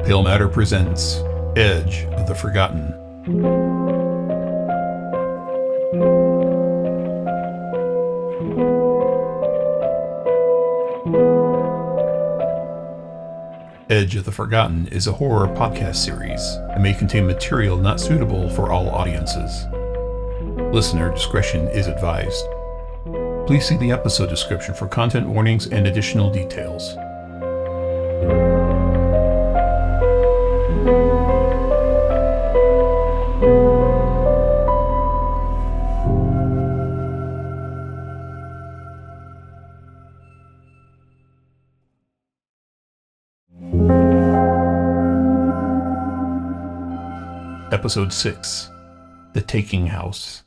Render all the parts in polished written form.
Pale Matter presents Edge of the Forgotten. Edge of the Forgotten is a horror podcast series and may contain material not suitable for all audiences. Listener discretion is advised. Please see the episode description for content warnings and additional details. Episode 6, The Taking House.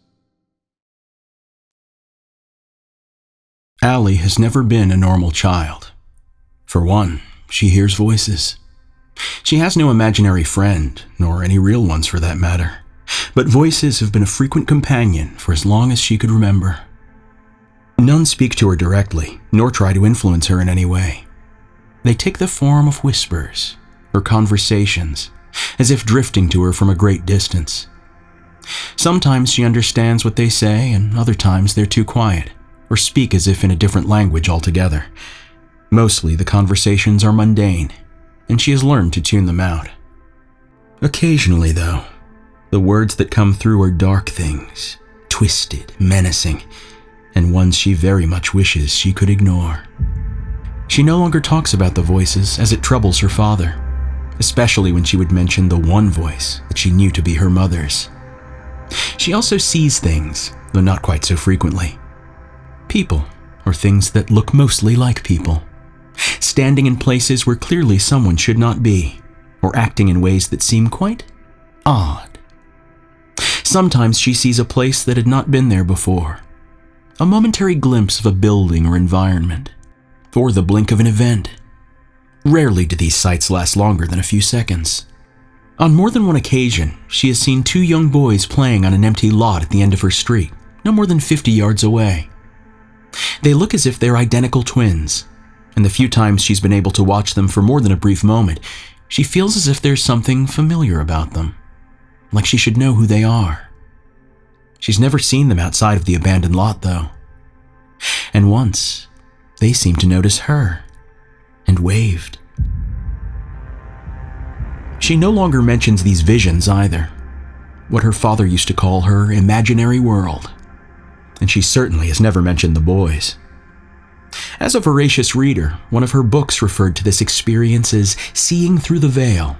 Allie has never been a normal child. For one, she hears voices. She has no imaginary friend, nor any real ones for that matter. But voices have been a frequent companion for as long as she could remember. None speak to her directly, nor try to influence her in any way. They take the form of whispers, or conversations, as if drifting to her from a great distance. Sometimes she understands what they say, and other times they're too quiet, or speak as if in a different language altogether. Mostly the conversations are mundane, and she has learned to tune them out. Occasionally, though, the words that come through are dark things, twisted, menacing, and ones she very much wishes she could ignore. She no longer talks about the voices as it troubles her father, especially when she would mention the one voice that she knew to be her mother's. She also sees things, though not quite so frequently. People, or things that look mostly like people, standing in places where clearly someone should not be, or acting in ways that seem quite odd. Sometimes she sees a place that had not been there before, a momentary glimpse of a building or environment, or the blink of an event. Rarely do these sights last longer than a few seconds. On more than one occasion, she has seen two young boys playing on an empty lot at the end of her street, no more than 50 yards away. They look as if they're identical twins, and the few times she's been able to watch them for more than a brief moment, she feels as if there's something familiar about them, like she should know who they are. She's never seen them outside of the abandoned lot, though. And once, they seemed to notice her, and waved. She no longer mentions these visions either, what her father used to call her imaginary world, and she certainly has never mentioned the boys. As a voracious reader, one of her books referred to this experience as seeing through the veil,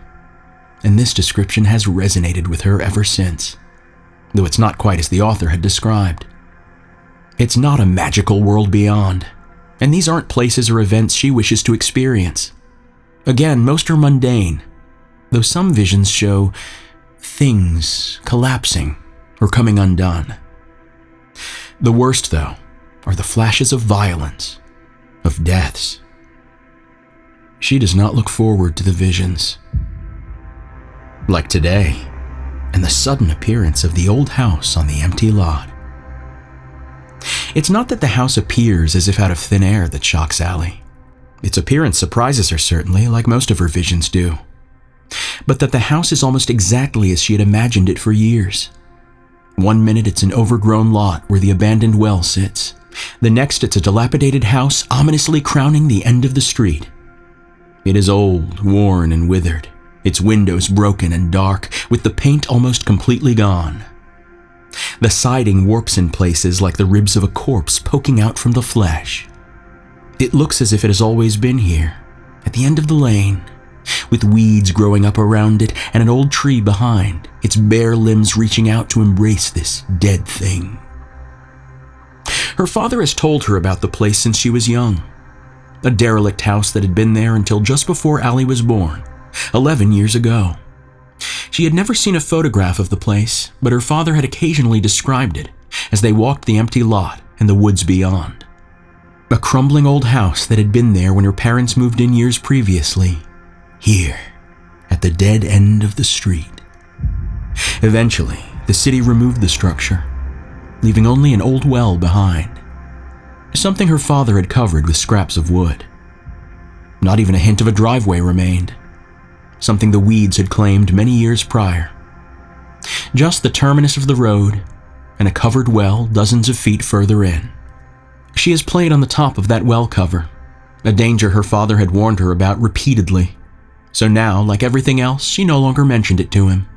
and this description has resonated with her ever since, though it's not quite as the author had described. It's not a magical world beyond, and these aren't places or events she wishes to experience. Again, most are mundane, though some visions show things collapsing or coming undone. The worst, though, are the flashes of violence, of deaths. She does not look forward to the visions. Like today, and the sudden appearance of the old house on the empty lot. It's not that the house appears as if out of thin air that shocks Allie. Its appearance surprises her certainly, like most of her visions do. But that the house is almost exactly as she had imagined it for years. One minute it's an overgrown lot where the abandoned well sits. The next it's a dilapidated house ominously crowning the end of the street. It is old, worn, and withered, its windows broken and dark, with the paint almost completely gone. The siding warps in places like the ribs of a corpse poking out from the flesh. It looks as if it has always been here, at the end of the lane, with weeds growing up around it and an old tree behind, its bare limbs reaching out to embrace this dead thing. Her father has told her about the place since she was young, a derelict house that had been there until just before Allie was born, 11 years ago. She had never seen a photograph of the place, but her father had occasionally described it as they walked the empty lot and the woods beyond. A crumbling old house that had been there when her parents moved in years previously, here, at the dead end of the street. Eventually, the city removed the structure, leaving only an old well behind, something her father had covered with scraps of wood. Not even a hint of a driveway remained. something the weeds had claimed many years prior. Just the terminus of the road and a covered well dozens of feet further in. She has played on the top of that well cover, a danger her father had warned her about repeatedly. So now, like everything else, she no longer mentioned it to him.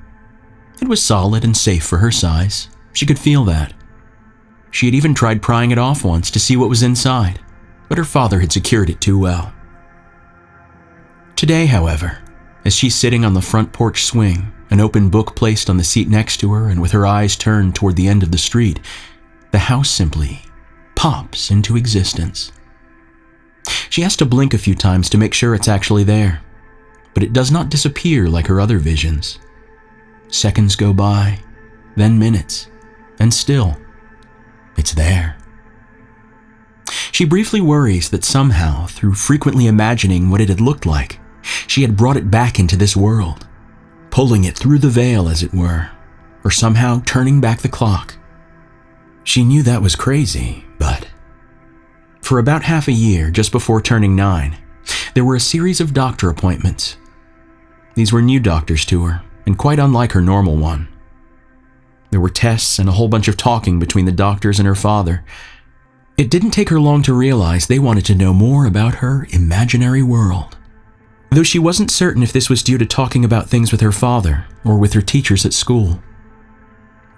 It was solid and safe for her size. She could feel that. She had even tried prying it off once to see what was inside, but her father had secured it too well. Today, however, as she's sitting on the front porch swing, an open book placed on the seat next to her and with her eyes turned toward the end of the street, the house simply pops into existence. She has to blink a few times to make sure it's actually there, but it does not disappear like her other visions. Seconds go by, then minutes, and still, it's there. She briefly worries that somehow, through frequently imagining what it had looked like, she had brought it back into this world, pulling it through the veil, as it were, or somehow turning back the clock. She knew that was crazy, but for about half a year, just before turning 9, there were a series of doctor appointments. These were new doctors to her, and quite unlike her normal one. There were tests and a whole bunch of talking between the doctors and her father. It didn't take her long to realize they wanted to know more about her imaginary world. Though she wasn't certain if this was due to talking about things with her father or with her teachers at school.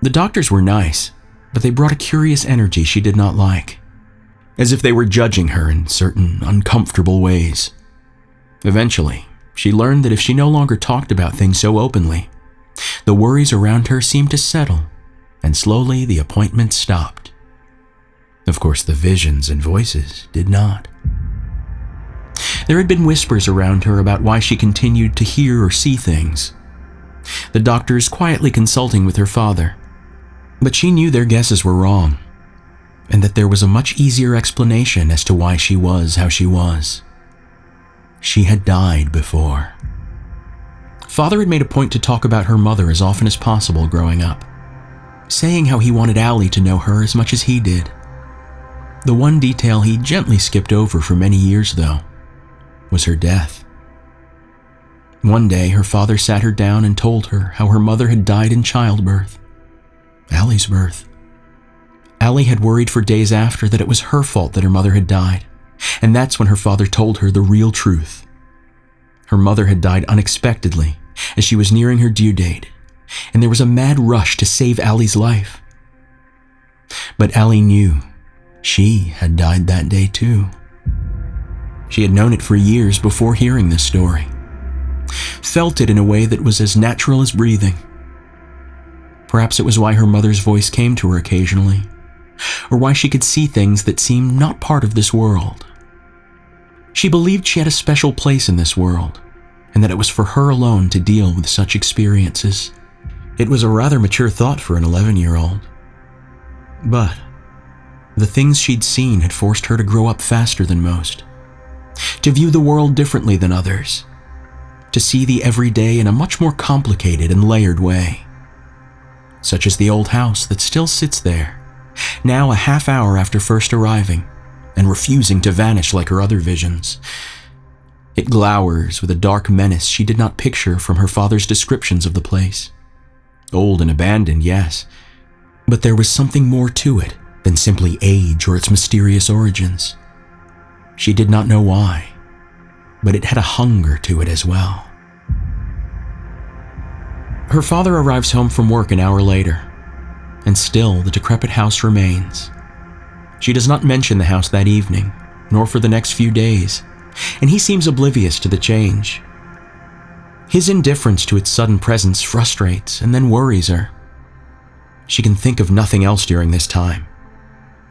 The doctors were nice, but they brought a curious energy she did not like, as if they were judging her in certain uncomfortable ways. Eventually, she learned that if she no longer talked about things so openly, the worries around her seemed to settle, and slowly the appointments stopped. Of course, the visions and voices did not. There had been whispers around her about why she continued to hear or see things. The doctors quietly consulting with her father, but she knew their guesses were wrong, and that there was a much easier explanation as to why she was how she was. She had died before. Father had made a point to talk about her mother as often as possible growing up, saying how he wanted Allie to know her as much as he did. The one detail he gently skipped over for many years, though, was her death. One day, her father sat her down and told her how her mother had died in childbirth, Allie's birth. Allie had worried for days after that it was her fault that her mother had died, and that's when her father told her the real truth. Her mother had died unexpectedly as she was nearing her due date, and there was a mad rush to save Allie's life. But Allie knew she had died that day too. She had known it for years before hearing this story, felt it in a way that was as natural as breathing. Perhaps it was why her mother's voice came to her occasionally, or why she could see things that seemed not part of this world. She believed she had a special place in this world, and that it was for her alone to deal with such experiences. It was a rather mature thought for an 11-year-old. But the things she'd seen had forced her to grow up faster than most, to view the world differently than others, to see the everyday in a much more complicated and layered way. Such as the old house that still sits there, now a half hour after first arriving, and refusing to vanish like her other visions. It glowers with a dark menace she did not picture from her father's descriptions of the place. Old and abandoned, yes, but there was something more to it than simply age or its mysterious origins. She did not know why, but it had a hunger to it as well. Her father arrives home from work an hour later, and still the decrepit house remains. She does not mention the house that evening, nor for the next few days, and he seems oblivious to the change. His indifference to its sudden presence frustrates and then worries her. She can think of nothing else during this time,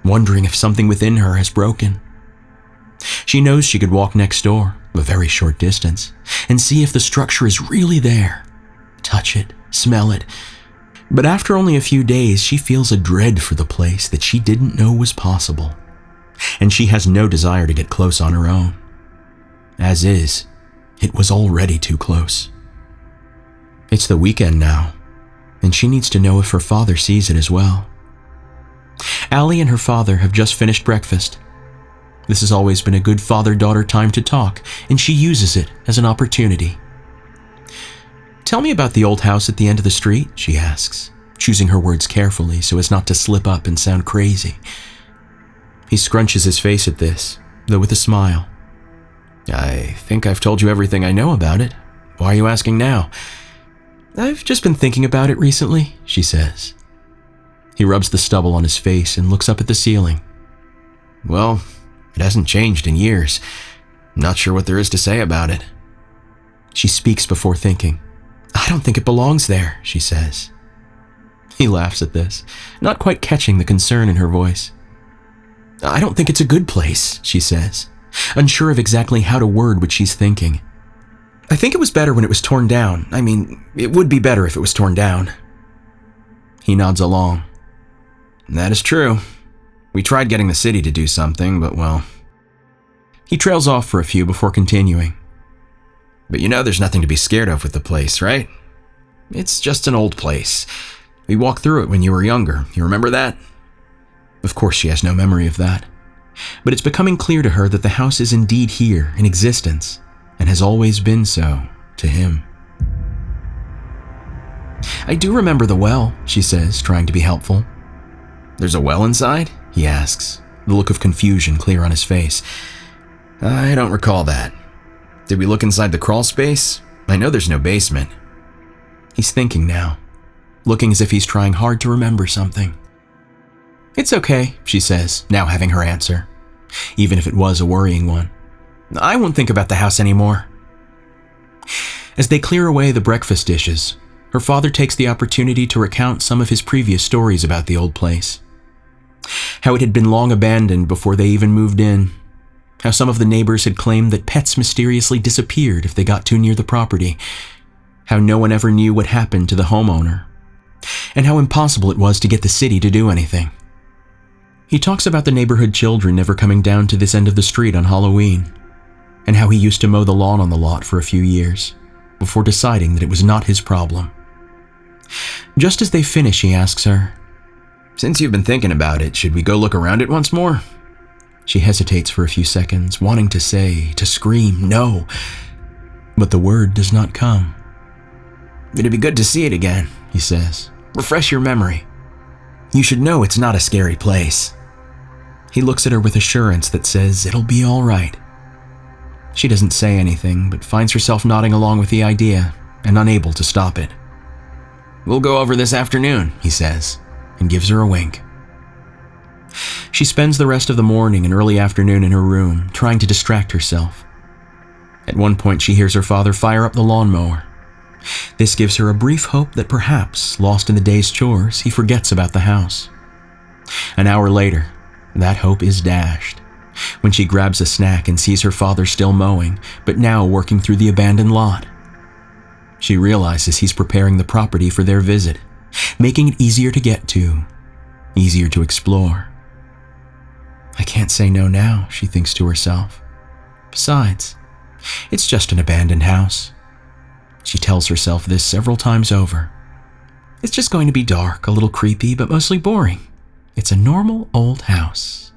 wondering if something within her has broken. She knows she could walk next door, a very short distance, and see if the structure is really there, touch it, smell it. But after only a few days, she feels a dread for the place that she didn't know was possible, and she has no desire to get close on her own. As is, it was already too close. It's the weekend now, and she needs to know if her father sees it as well. Allie and her father have just finished breakfast. This has always been a good father-daughter time to talk, and she uses it as an opportunity. "Tell me about the old house at the end of the street," she asks, choosing her words carefully so as not to slip up and sound crazy. He scrunches his face at this, though with a smile. "I think I've told you everything I know about it. Why are you asking now?" "I've just been thinking about it recently," she says. He rubs the stubble on his face and looks up at the ceiling. "Well, it hasn't changed in years. Not sure what there is to say about it." She speaks before thinking. "I don't think it belongs there," she says. He laughs at this, not quite catching the concern in her voice. "I don't think it's a good place," she says, unsure of exactly how to word what she's thinking. "I think it was better when it was torn down. I mean, it would be better if it was torn down." He nods along. "That is true. We tried getting the city to do something, but well..." He trails off for a few before continuing. "But you know there's nothing to be scared of with the place, right? It's just an old place. We walked through it when you were younger. You remember that?" Of course she has no memory of that. But it's becoming clear to her that the house is indeed here, in existence, and has always been so, to him. "I do remember the well," she says, trying to be helpful. "There's a well inside?" he asks, the look of confusion clear on his face. "I don't recall that. Did we look inside the crawl space? I know there's no basement." He's thinking now, looking as if he's trying hard to remember something. "It's okay," she says, now having her answer, even if it was a worrying one. "I won't think about the house anymore." As they clear away the breakfast dishes, her father takes the opportunity to recount some of his previous stories about the old place. How it had been long abandoned before they even moved in. How some of the neighbors had claimed that pets mysteriously disappeared if they got too near the property. How no one ever knew what happened to the homeowner. And how impossible it was to get the city to do anything. He talks about the neighborhood children never coming down to this end of the street on Halloween, and how he used to mow the lawn on the lot for a few years, before deciding that it was not his problem. Just as they finish, he asks her, "Since you've been thinking about it, should we go look around it once more?" She hesitates for a few seconds, wanting to say, to scream, no, but the word does not come. "It'd be good to see it again," he says. "Refresh your memory. You should know it's not a scary place." He looks at her with assurance that says it'll be all right. She doesn't say anything, but finds herself nodding along with the idea and unable to stop it. "We'll go over this afternoon," he says, and gives her a wink. She spends the rest of the morning and early afternoon in her room, trying to distract herself. At one point, she hears her father fire up the lawnmower. This gives her a brief hope that perhaps, lost in the day's chores, he forgets about the house. An hour later, that hope is dashed, when she grabs a snack and sees her father still mowing, but now working through the abandoned lot. She realizes he's preparing the property for their visit, making it easier to get to, easier to explore. "I can't say no now," she thinks to herself. "Besides, it's just an abandoned house." She tells herself this several times over. "It's just going to be dark, a little creepy, but mostly boring. It's a normal old house."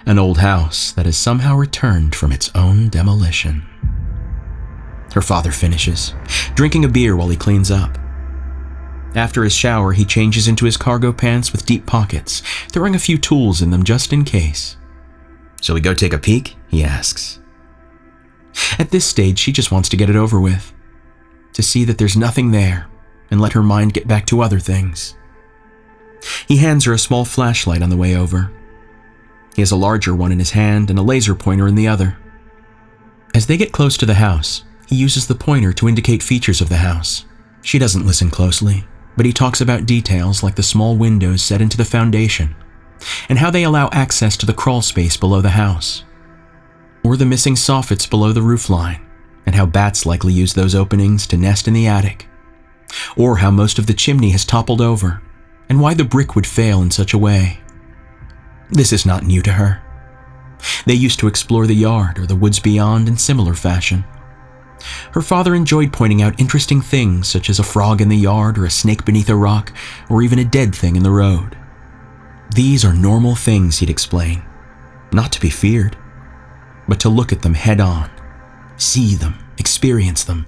An old house that has somehow returned from its own demolition. Her father finishes, drinking a beer while he cleans up. After his shower, he changes into his cargo pants with deep pockets, throwing a few tools in them just in case. "Shall we go take a peek?" he asks. At this stage, she just wants to get it over with, to see that there's nothing there and let her mind get back to other things. He hands her a small flashlight on the way over. He has a larger one in his hand and a laser pointer in the other. As they get close to the house, he uses the pointer to indicate features of the house. She doesn't listen closely, but he talks about details like the small windows set into the foundation and how they allow access to the crawl space below the house, or the missing soffits below the roofline and how bats likely use those openings to nest in the attic, or how most of the chimney has toppled over and why the brick would fail in such a way. This is not new to her. They used to explore the yard or the woods beyond in similar fashion. Her father enjoyed pointing out interesting things such as a frog in the yard or a snake beneath a rock or even a dead thing in the road. These are normal things, he'd explain, not to be feared, but to look at them head on, see them, experience them,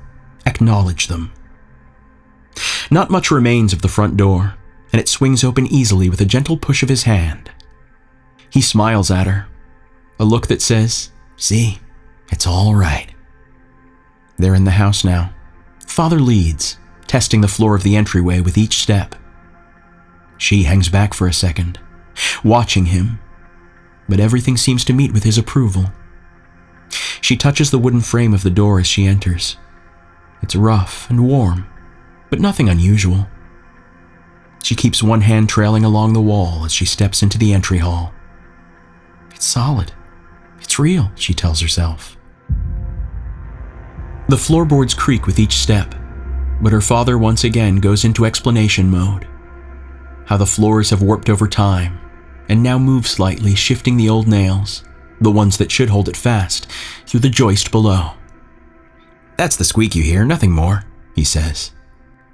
acknowledge them. Not much remains of the front door, and it swings open easily with a gentle push of his hand. He smiles at her, a look that says, "See, it's all right." They're in the house now. Father leads, testing the floor of the entryway with each step. She hangs back for a second, watching him, but everything seems to meet with his approval. She touches the wooden frame of the door as she enters. It's rough and warm, but nothing unusual. She keeps one hand trailing along the wall as she steps into the entry hall. It's solid. It's real, she tells herself. The floorboards creak with each step, but her father once again goes into explanation mode. How the floors have warped over time and now move slightly, shifting the old nails, the ones that should hold it fast, through the joist below. "That's the squeak you hear, nothing more," he says.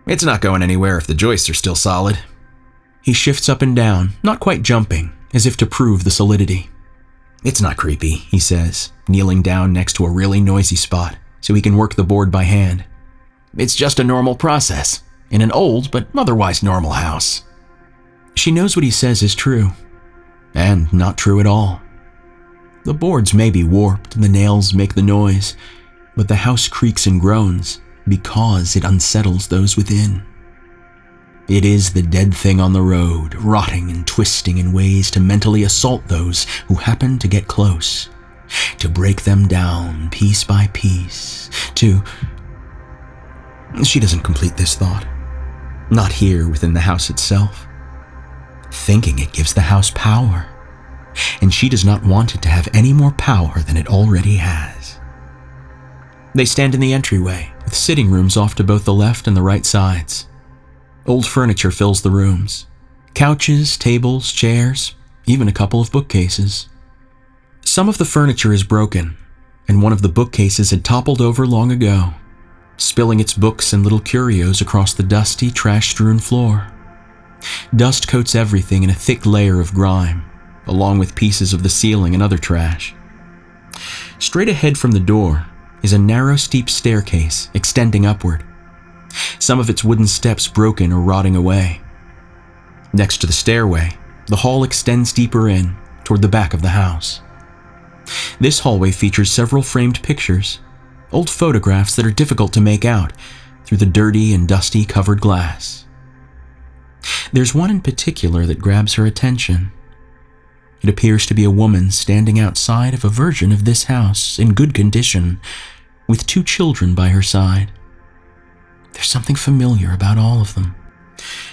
"It's not going anywhere if the joists are still solid." He shifts up and down, not quite jumping, as if to prove the solidity. "It's not creepy," he says, kneeling down next to a really noisy spot so he can work the board by hand. "It's just a normal process, in an old but otherwise normal house." She knows what he says is true, and not true at all. The boards may be warped and the nails make the noise, but the house creaks and groans because it unsettles those within. It is the dead thing on the road, rotting and twisting in ways to mentally assault those who happen to get close, to break them down piece by piece, to... She doesn't complete this thought. Not here within the house itself. Thinking it gives the house power, and she does not want it to have any more power than it already has. They stand in the entryway, with sitting rooms off to both the left and the right sides. Old furniture fills the rooms. Couches, tables, chairs, even a couple of bookcases. Some of the furniture is broken, and one of the bookcases had toppled over long ago, spilling its books and little curios across the dusty, trash-strewn floor. Dust coats everything in a thick layer of grime, along with pieces of the ceiling and other trash. Straight ahead from the door is a narrow, steep staircase extending upward, some of its wooden steps broken or rotting away. Next to the stairway, the hall extends deeper in, toward the back of the house. This hallway features several framed pictures, old photographs that are difficult to make out through the dirty and dusty covered glass. There's one in particular that grabs her attention. It appears to be a woman standing outside of a version of this house in good condition, with 2 children by her side. There's something familiar about all of them.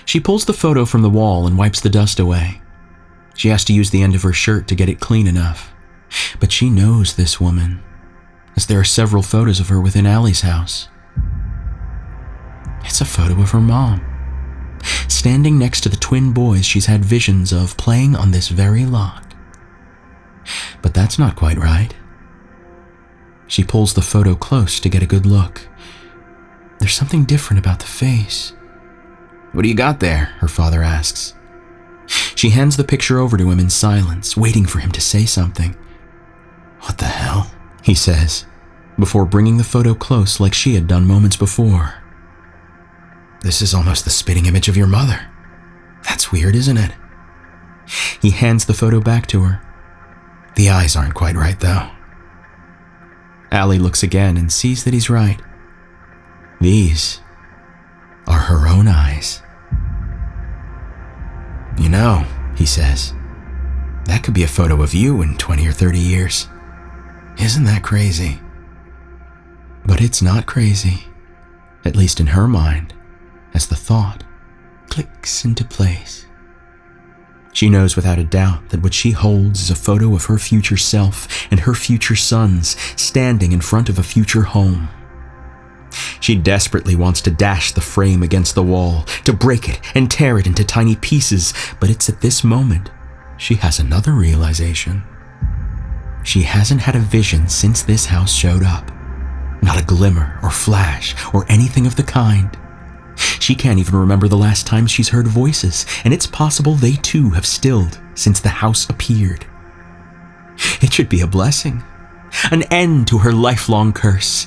She pulls the photo from the wall and wipes the dust away. She has to use the end of her shirt to get it clean enough. But she knows this woman, as there are several photos of her within Allie's house. It's a photo of her mom, standing next to the twin boys she's had visions of playing on this very lot. But that's not quite right. She pulls the photo close to get a good look. There's something different about the face. "What do you got there?" her father asks. She hands the picture over to him in silence, waiting for him to say something. "What the hell?" he says, before bringing the photo close like she had done moments before. "This is almost the spitting image of your mother. That's weird, isn't it?" He hands the photo back to her. The eyes aren't quite right, though. Allie looks again and sees that he's right. These are her own eyes. "You know," he says, "that could be a photo of you in 20 or 30 years. Isn't that crazy?" But it's not crazy, at least in her mind, as the thought clicks into place. She knows without a doubt that what she holds is a photo of her future self and her future sons standing in front of a future home. She desperately wants to dash the frame against the wall, to break it and tear it into tiny pieces, but it's at this moment she has another realization. She hasn't had a vision since this house showed up. Not a glimmer or flash or anything of the kind. She can't even remember the last time she's heard voices, and it's possible they too have stilled since the house appeared. It should be a blessing, an end to her lifelong curse.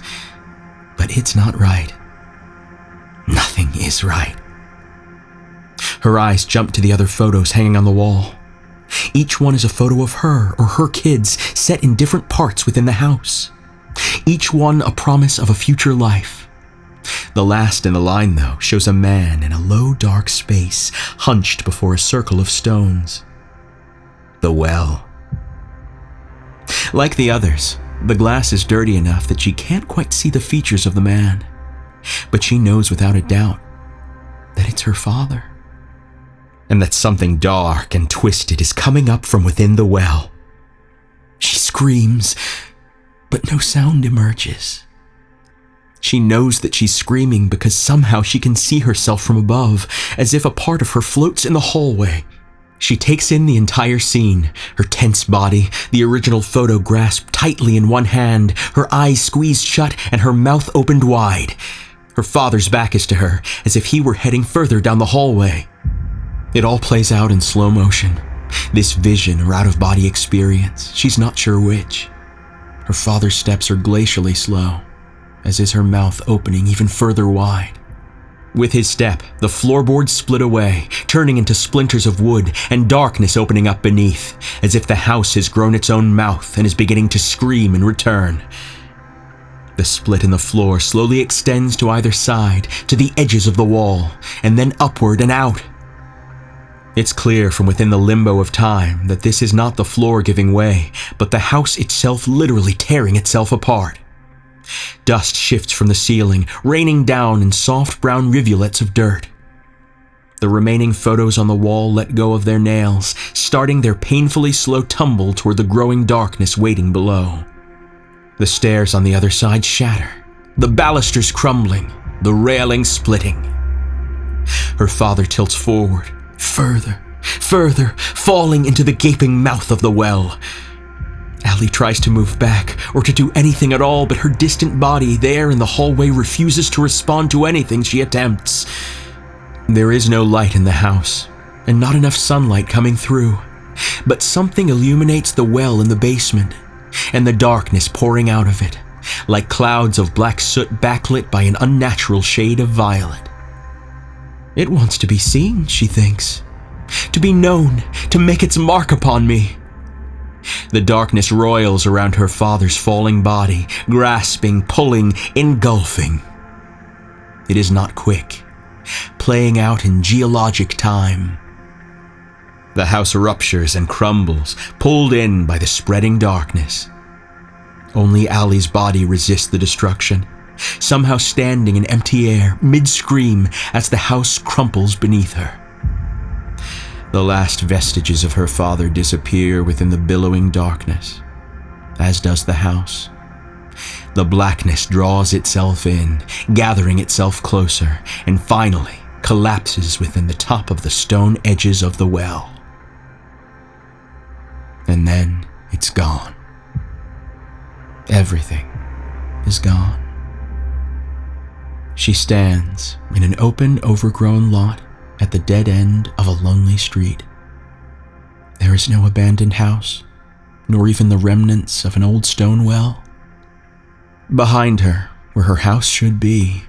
But it's not right, Nothing is right. Her eyes jump to the other photos hanging on the wall. Each one is a photo of her or her kids set in different parts within the house. Each one a promise of a future life. The last in the line, though, shows a man in a low, dark space, hunched before a circle of stones. The well. Like the others, the glass is dirty enough that she can't quite see the features of the man, but she knows without a doubt that it's her father, and that something dark and twisted is coming up from within the well. She screams, but no sound emerges. She knows that she's screaming because somehow she can see herself from above, as if a part of her floats in the hallway. She takes in the entire scene, her tense body, the original photo grasped tightly in one hand, her eyes squeezed shut and her mouth opened wide. Her father's back is to her, as if he were heading further down the hallway. It all plays out in slow motion, this vision or out-of-body experience, she's not sure which. Her father's steps are glacially slow, as is her mouth opening even further wide. With his step, the floorboards split away, turning into splinters of wood and darkness opening up beneath, as if the house has grown its own mouth and is beginning to scream in return. The split in the floor slowly extends to either side, to the edges of the wall, and then upward and out. It's clear from within the limbo of time that this is not the floor giving way, but the house itself literally tearing itself apart. Dust shifts from the ceiling, raining down in soft brown rivulets of dirt. The remaining photos on the wall let go of their nails, starting their painfully slow tumble toward the growing darkness waiting below. The stairs on the other side shatter, the balusters crumbling, the railing splitting. Her father tilts forward, further, falling into the gaping mouth of the well. Allie tries to move back, or to do anything at all, but her distant body there in the hallway refuses to respond to anything she attempts. There is no light in the house, and not enough sunlight coming through, but something illuminates the well in the basement, and the darkness pouring out of it, like clouds of black soot backlit by an unnatural shade of violet. It wants to be seen, she thinks, to be known, to make its mark upon me. The darkness roils around her father's falling body, grasping, pulling, engulfing. It is not quick, playing out in geologic time. The house ruptures and crumbles, pulled in by the spreading darkness. Only Allie's body resists the destruction, somehow standing in empty air, mid-scream, as the house crumples beneath her. The last vestiges of her father disappear within the billowing darkness, as does the house. The blackness draws itself in, gathering itself closer, and finally collapses within the top of the stone edges of the well. And then it's gone. Everything is gone. She stands in an open, overgrown lot at the dead end of a lonely street. There is no abandoned house, nor even the remnants of an old stone well. Behind her, where her house should be,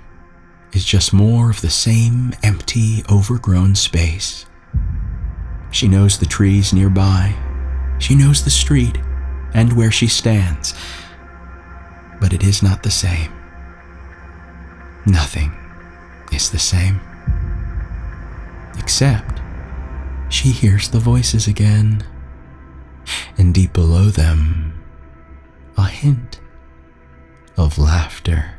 is just more of the same empty, overgrown space. She knows the trees nearby. She knows the street and where she stands. But it is not the same. Nothing is the same. Except she hears the voices again, and deep below them, a hint of laughter.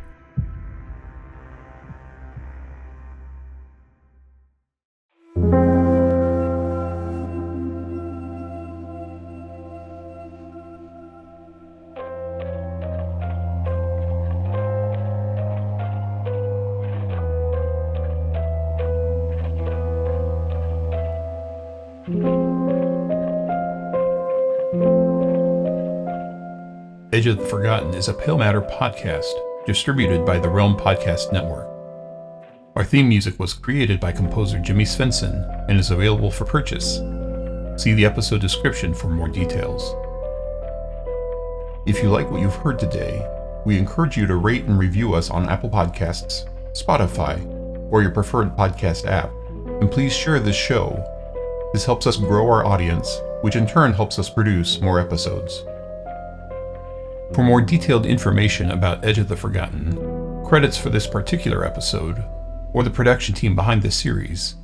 Edge of the Forgotten is a Pale Matter podcast distributed by the Realm Podcast Network. Our theme music was created by composer Jimmy Svensson and is available for purchase. See the episode description for more details. If you like what you've heard today, we encourage you to rate and review us on Apple Podcasts, Spotify, or your preferred podcast app, and please share this show. This helps us grow our audience, which in turn helps us produce more episodes. For more detailed information about Edge of the Forgotten, credits for this particular episode, or the production team behind this series,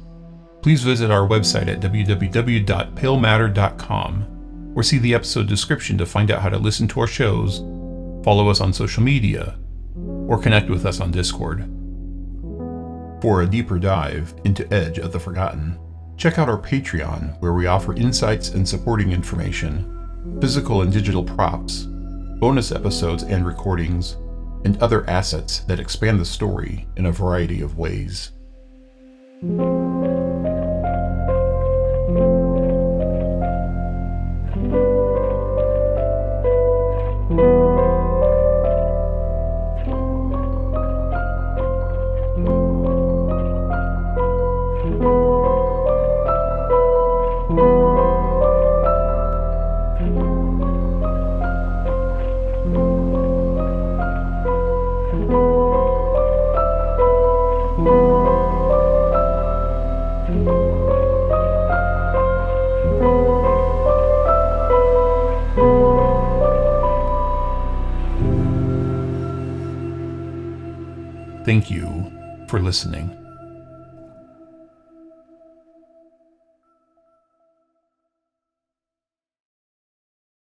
please visit our website at www.palematter.com or see the episode description to find out how to listen to our shows, follow us on social media, or connect with us on Discord. For a deeper dive into Edge of the Forgotten, check out our Patreon, where we offer insights and supporting information, physical and digital props, bonus episodes and recordings, and other assets that expand the story in a variety of ways. Thank you for listening.